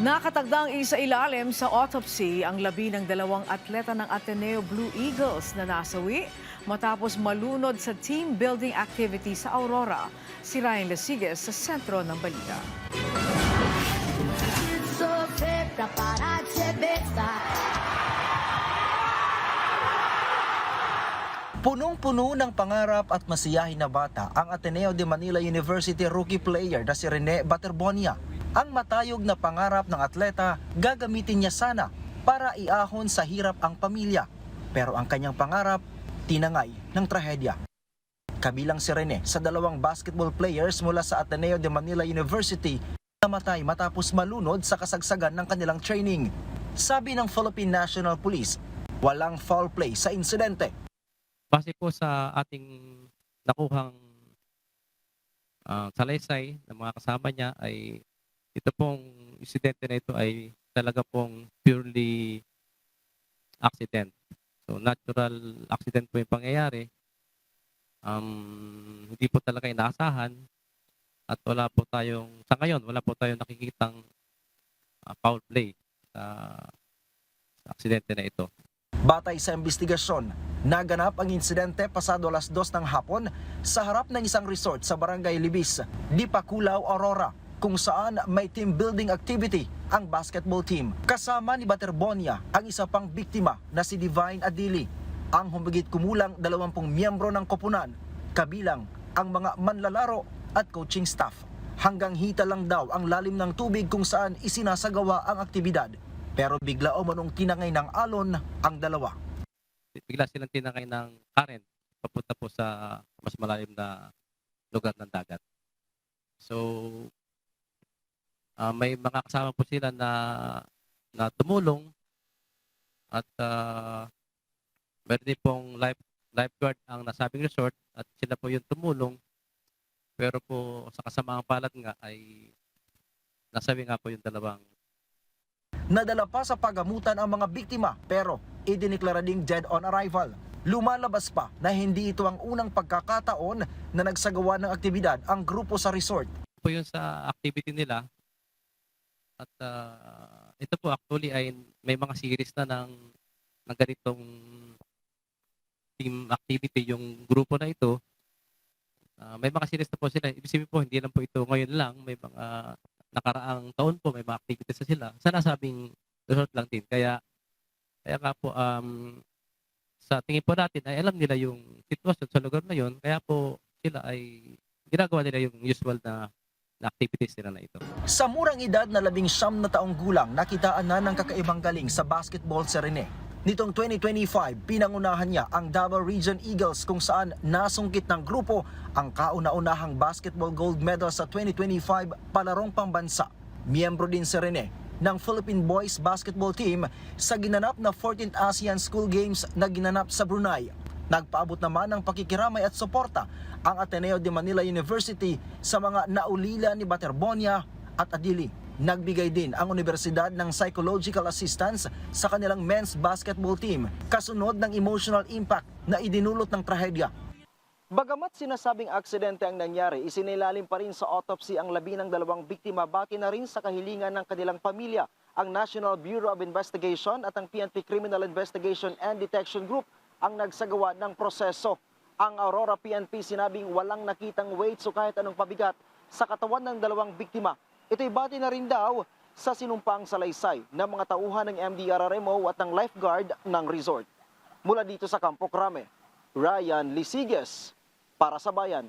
Nakatagdang isailalim sa autopsy ang labi ng dalawang atleta ng Ateneo Blue Eagles na nasawi matapos malunod sa team building activity sa Aurora. Si Ryan Lasigas sa sentro ng balita. Punong-puno ng pangarap at masiyahin na bata ang Ateneo de Manila University rookie player na si Rene Baterbonia. Ang matayog na pangarap ng atleta, gagamitin niya sana para iahon sa hirap ang pamilya. Pero ang kanyang pangarap, tinangay ng trahedya. Kabilang si Rene sa dalawang basketball players mula sa Ateneo de Manila University na namatay matapos malunod sa kasagsagan ng kanilang training. Sabi ng Philippine National Police, walang foul play sa insidente. Base po sa ating nakuhang salaysay ng mga kasama niya ay ito pong insidente na ito ay talaga pong purely accident. So natural accident po yung pangyayari. Hindi po talaga inaasahan at sa ngayon wala po tayong nakikitang foul play sa aksidente na ito. Batay sa investigasyon, naganap ang insidente pasado alas 2 ng hapon sa harap ng isang resort sa Barangay Libis, Dipakulaw, Aurora, kung saan may team building activity ang basketball team. Kasama ni Baterbonia ang isa pang biktima na si Divine Adili, ang humigit kumulang 20 miyembro ng koponan, kabilang ang mga manlalaro at coaching staff. Hanggang hita lang daw ang lalim ng tubig kung saan isinasagawa ang aktibidad. Pero bigla umanong tinangay ng alon ang dalawa. Bigla silang tinangay ng current papunta po sa mas malalim na lugar ng dagat. So, may mga kasama po sila na tumulong at meron din pong lifeguard ang nasabing resort at sila po yung tumulong. Pero po sa kasamaang palad nga ay nasabi nga po yung dalawang. Nadala pa sa pagamutan ang mga biktima pero idineklara ding dead on arrival. Lumalabas pa na hindi ito ang unang pagkakataon na nagsagawa ng aktibidad ang grupo sa resort. Po yun sa activity nila at ito po actually ay may mga series na ng ganitong team activity yung grupo na ito. May mga series na po sila. Ibig sabihin po hindi lang po ito ngayon lang, may mga nakaraang taon po may mga activities na sila sa nasabing resort lang din. Kaya nga po sa tingin po natin ay alam nila yung sitwasyon sa lugar na yun. Kaya po sila ay ginagawa nila yung usual na activities nila na ito. Sa murang edad na 19 na taong gulang, nakitaan na ng kakaibang galing sa basketball si Rene. Nitong 2025, pinangunahan niya ang Davao Region Eagles kung saan nasungkit ng grupo ang kauna-unahang basketball gold medal sa 2025 palarong pambansa. Miyembro din si Rene ng Philippine Boys Basketball Team sa ginanap na 14th ASEAN School Games na ginanap sa Brunei. Nagpaabot naman ng pakikiramay at suporta ang Ateneo de Manila University sa mga naulila ni Baterbonia at Adili. Nagbigay din ang Universidad ng psychological assistance sa kanilang men's basketball team kasunod ng emotional impact na idinulot ng trahedya. Bagamat sinasabing aksidente ang nangyari, isinilalim pa rin sa autopsy ang labi ng dalawang biktima baki na rin sa kahilingan ng kanilang pamilya. Ang National Bureau of Investigation at ang PNP Criminal Investigation and Detection Group ang nagsagawa ng proseso. Ang Aurora PNP sinabing walang nakitang weights o kahit anong pabigat sa katawan ng dalawang biktima. Ito'y bati na rin daw sa sinumpang salaysay ng mga tauhan ng MDRRMO at ng lifeguard ng resort. Mula dito sa Campo Crame, Ryan Lisigas para sa Bayan.